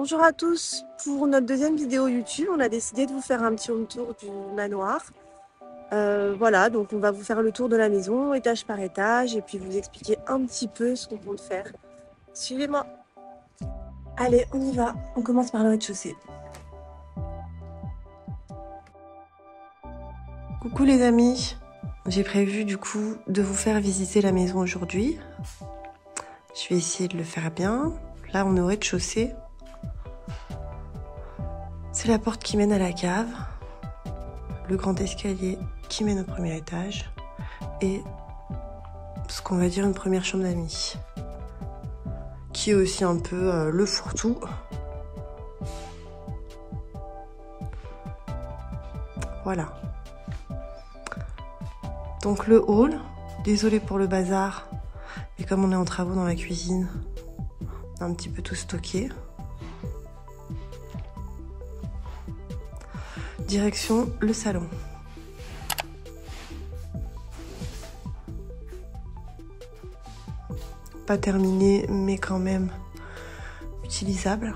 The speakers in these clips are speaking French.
Bonjour à tous, pour notre deuxième vidéo YouTube, on a décidé de vous faire un petit home tour du manoir. Voilà, donc on va vous faire le tour de la maison, étage par étage, et puis vous expliquer un petit peu ce qu'on compte faire. Suivez-moi. Allez, on y va, on commence par le rez-de-chaussée. Coucou les amis, j'ai prévu du coup de vous faire visiter la maison aujourd'hui. Je vais essayer de le faire bien. Là on est au rez-de-chaussée. C'est la porte qui mène à la cave, le grand escalier qui mène au premier étage et ce qu'on va dire une première chambre d'amis, qui est aussi un peu le fourre-tout. Voilà. Donc le hall, désolé pour le bazar, mais comme on est en travaux dans la cuisine, on a un petit peu tout stocké. Direction le salon. Pas terminé, mais quand même utilisable.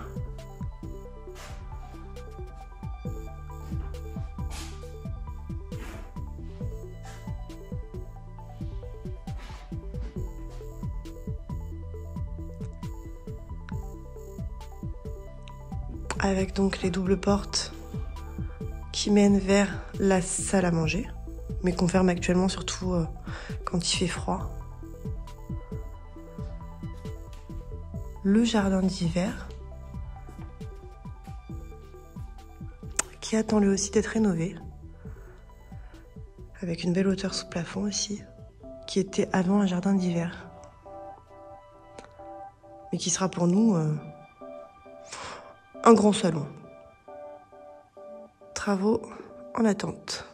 Avec donc les doubles portes qui mènent vers la salle à manger, mais qu'on ferme actuellement surtout quand il fait froid. Le jardin d'hiver, qui attend lui aussi d'être rénové, avec une belle hauteur sous plafond aussi, qui était avant un jardin d'hiver, mais qui sera pour nous un grand salon. Travaux en attente.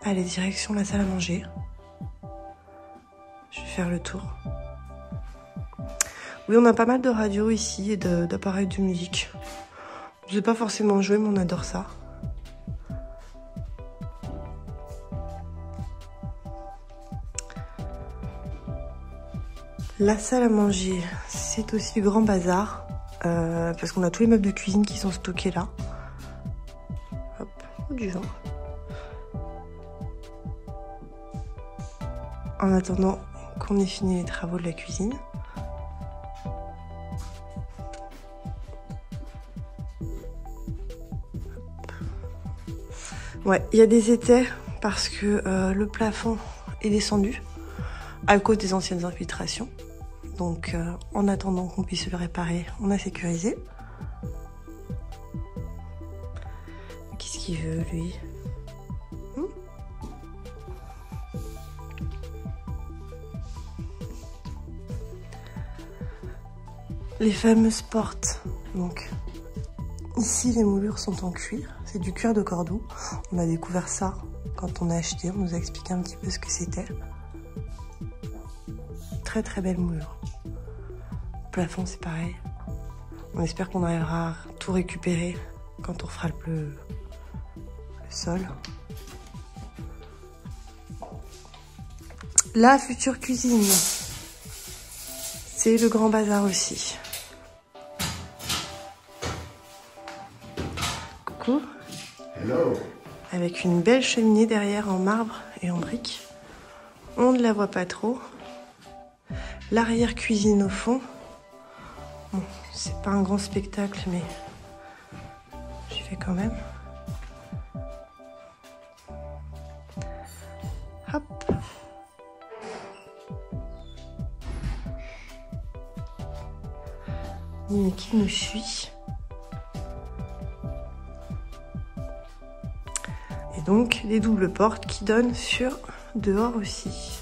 Allez, direction la salle à manger. Je vais faire le tour. Oui, on a pas mal de radios ici et d'appareils de musique. Je n'ai pas forcément joué, mais on adore ça. La salle à manger, c'est aussi le grand bazar, parce qu'on a tous les meubles de cuisine qui sont stockés là. Hop, du vent. En attendant qu'on ait fini les travaux de la cuisine. Ouais, il y a des étais parce que le plafond est descendu à cause des anciennes infiltrations. Donc en attendant qu'on puisse le réparer, on a sécurisé. Qu'est-ce qu'il veut lui? Les fameuses portes. Donc ici les moulures sont en cuir, c'est du cuir de Cordoue. On a découvert ça quand on a acheté, on nous a expliqué un petit peu ce que c'était. Très très belle moulure. Le plafond c'est pareil. On espère qu'on arrivera à tout récupérer quand on refera le sol. La future cuisine, c'est le grand bazar aussi. Coucou. Hello. Avec une belle cheminée derrière en marbre et en briques. On ne la voit pas trop. L'arrière-cuisine au fond. Bon, c'est pas un grand spectacle, mais j'y vais quand même. Hop. Nini qui nous suit. Et donc, les doubles portes qui donnent sur dehors aussi.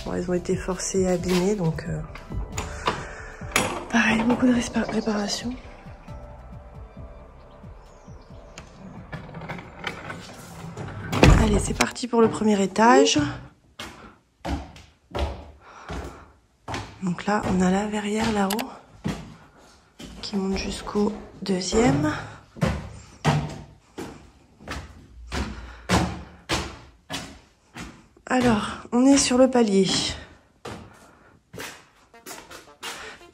Bon, elles ont été forcées et abîmées, donc pareil, beaucoup de réparations. Allez, c'est parti pour le premier étage. Donc là, on a la verrière là-haut qui monte jusqu'au deuxième. Alors, on est sur le palier.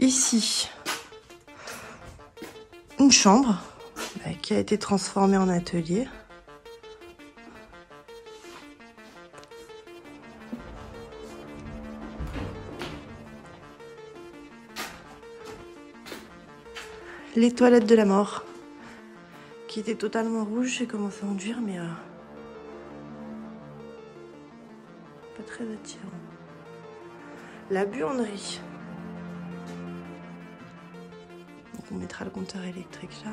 ici une chambre qui a été transformée en atelier. Les toilettes de la mort, qui étaient totalement rouges. J'ai commencé à enduire, mais pas très attirant. La buanderie. Donc on mettra le compteur électrique là.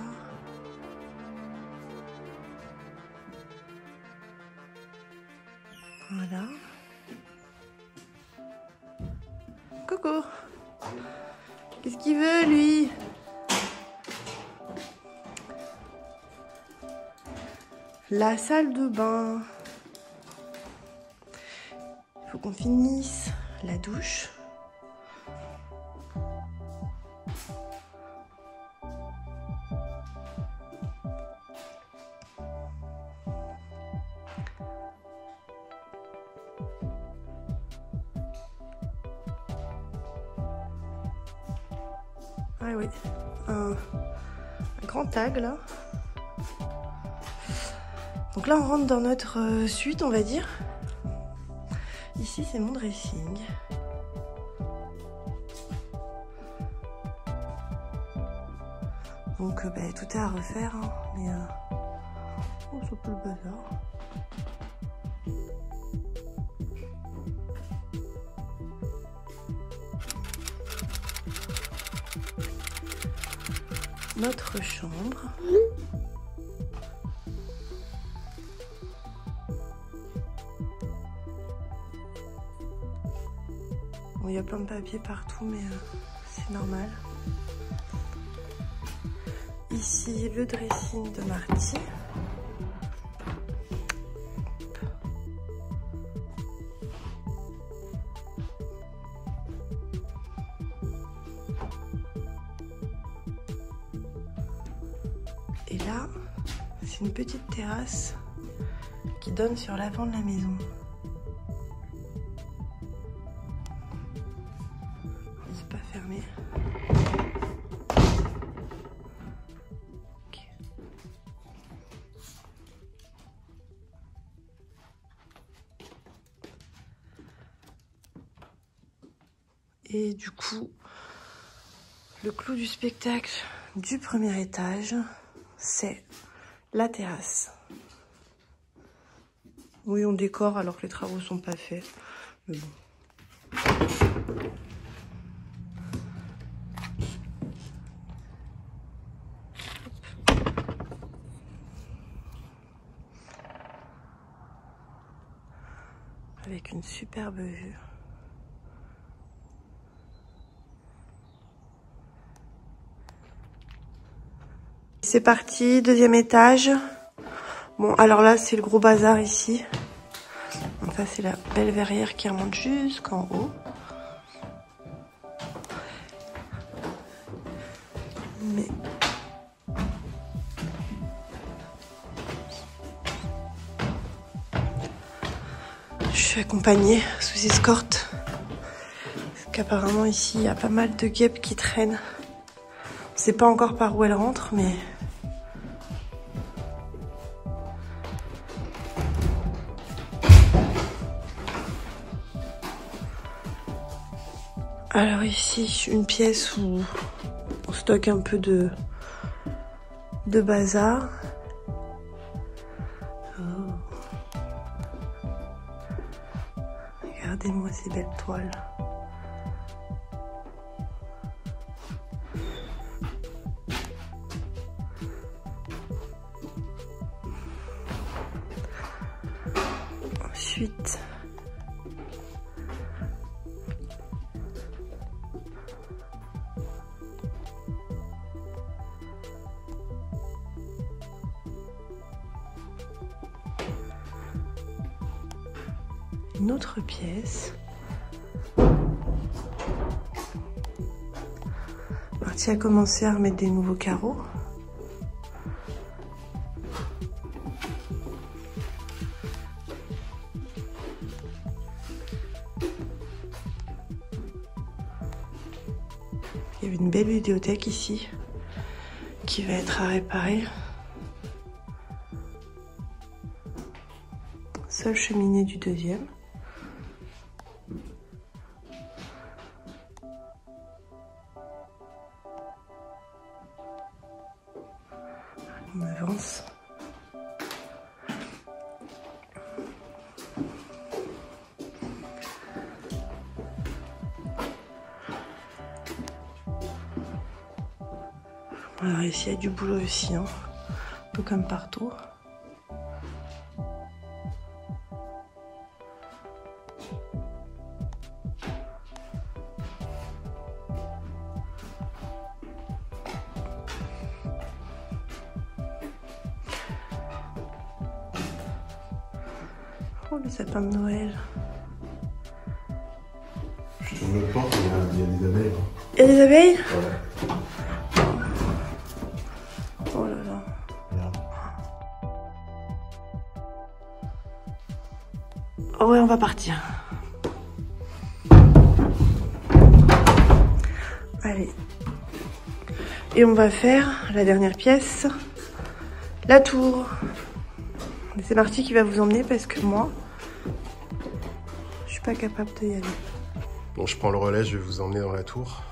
Voilà. Coco. Qu'est-ce qu'il veut, lui? La salle de bain. Il faut qu'on finisse la douche. Ah oui, un grand tag là. Donc là on rentre dans notre suite, on va dire. Ici c'est mon dressing. Donc tout est à refaire, hein, mais oh, c'est un peu le bazar. Notre chambre. Bon, il y a plein de papiers partout, mais c'est normal. Ici, le dressing de Marty. Et là, c'est une petite terrasse qui donne sur l'avant de la maison. C'est pas fermé. Okay. Et du coup, le clou du spectacle du premier étage, c'est la terrasse. Oui, on décore alors que les travaux sont pas faits. Mais bon. Avec une superbe vue. C'est parti, deuxième étage. Bon, alors là, c'est le gros bazar ici. Donc ça, c'est la belle verrière qui remonte jusqu'en haut. Mais... je suis accompagnée sous escorte. Parce qu'apparemment, ici, il y a pas mal de guêpes qui traînent. On sait pas encore par où elles rentrent, mais... alors ici, une pièce où on stocke un peu de bazar. Oh. Regardez-moi ces belles toiles. Ensuite, une autre pièce. Marty a commencé à remettre des nouveaux carreaux. Il y avait une belle vidéothèque ici qui va être à réparer. Seule cheminée du deuxième. On avance. Alors ici il y a du boulot aussi, hein. Un peu comme partout. Oh, le sapin de Noël. Je trouve le porte, il y a des abeilles. Il y a des abeilles? Ouais. Oh là là. Regarde. Oh ouais, on va partir. Allez. Et on va faire la dernière pièce, la tour. C'est Marty qui va vous emmener parce que moi, je suis pas capable d'y aller. Bon, je prends le relais, je vais vous emmener dans la tour.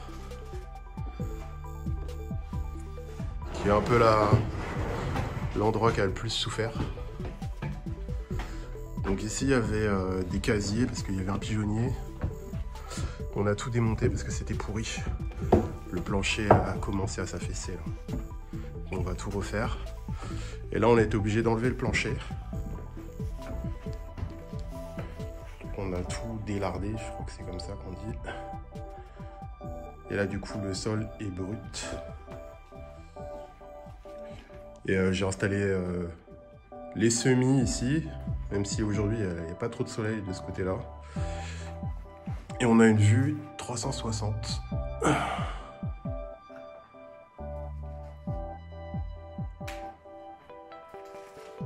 Qui est un peu l'endroit qui a le plus souffert. Donc ici, il y avait des casiers parce qu'il y avait un pigeonnier. On a tout démonté parce que c'était pourri. Le plancher a commencé à s'affaisser. On va tout refaire. Et là, on a été obligé d'enlever le plancher. On a tout délardé, je crois que c'est comme ça qu'on dit. Et là, du coup, le sol est brut. Et j'ai installé les semis ici, même si aujourd'hui, il n'y a pas trop de soleil de ce côté-là. Et on a une vue 360.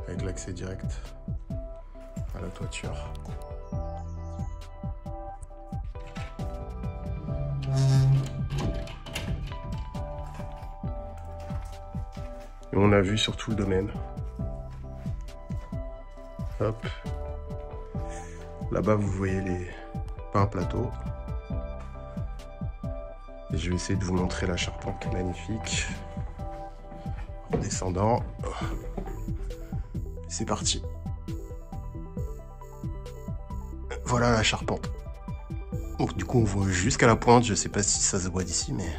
Avec l'accès direct à la toiture. Et on a vu sur tout le domaine. Hop. Là-bas, vous voyez pas un plateau. Et je vais essayer de vous montrer la charpente qui est magnifique. En descendant. C'est parti. Voilà la charpente. Donc du coup on voit jusqu'à la pointe, je sais pas si ça se voit d'ici, mais...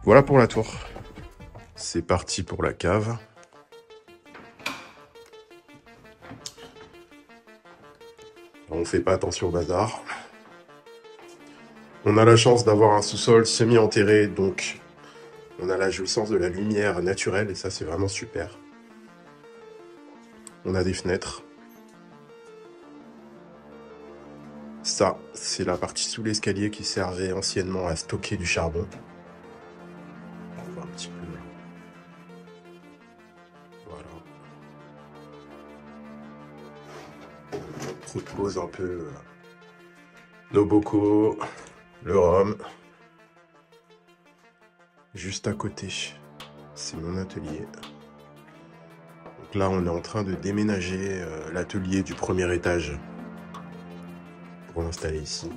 Voilà pour la tour. C'est parti pour la cave. On fait pas attention au bazar. On a la chance d'avoir un sous-sol semi-enterré, donc on a la jouissance de la lumière naturelle et ça c'est vraiment super. On a des fenêtres. Ça, c'est la partie sous l'escalier qui servait anciennement à stocker du charbon. On voit un petit peu. Voilà. On repose un peu nos bocaux, le rhum. Juste à côté, c'est mon atelier. Donc là, on est en train de déménager l'atelier du premier étage pour l'installer ici.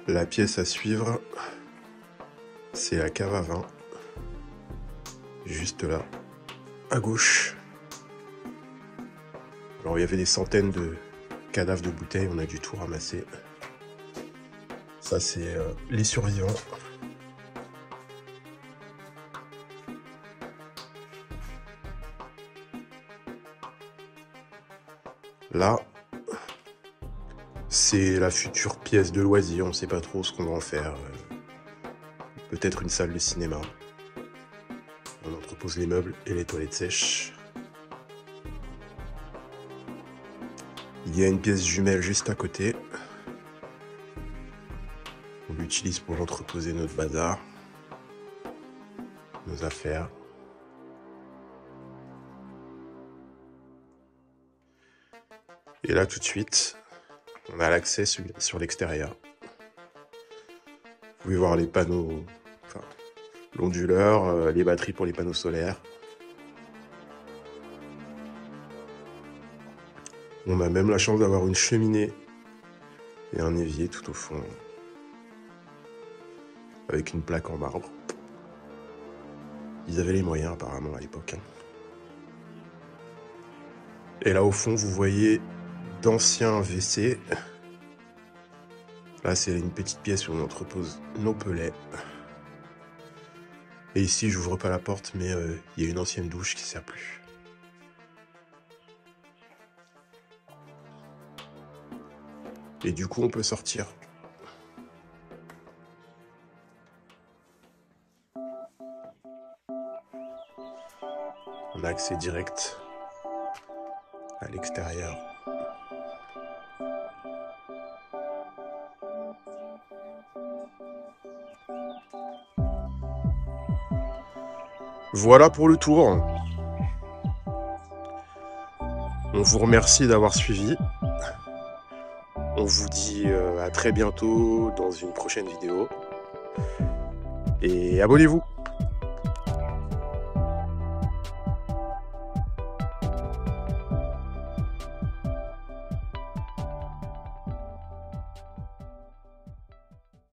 La pièce à suivre, c'est la cave à vin, juste là, à gauche. Alors il y avait des centaines de cadavres de bouteilles, on a dû tout ramasser. Ça c'est les survivants. Là, c'est la future pièce de loisir, on ne sait pas trop ce qu'on va en faire. Peut-être une salle de cinéma. On entrepose les meubles et les toilettes sèches. Il y a une pièce jumelle juste à côté. On l'utilise pour entreposer notre bazar, nos affaires. Et là, tout de suite, on a l'accès sur l'extérieur. Vous pouvez voir les panneaux, enfin, l'onduleur, les batteries pour les panneaux solaires. On a même la chance d'avoir une cheminée et un évier tout au fond, avec une plaque en marbre. Ils avaient les moyens apparemment à l'époque. Et là au fond, vous voyez d'anciens WC. Là, c'est une petite pièce où on entrepose nos pellets. Et ici, j'ouvre pas la porte, mais il y a une ancienne douche qui ne sert plus. Et du coup, on peut sortir. On a accès direct à l'extérieur. Voilà pour le tour. On vous remercie d'avoir suivi. On vous dit à très bientôt dans une prochaine vidéo. Et abonnez-vous!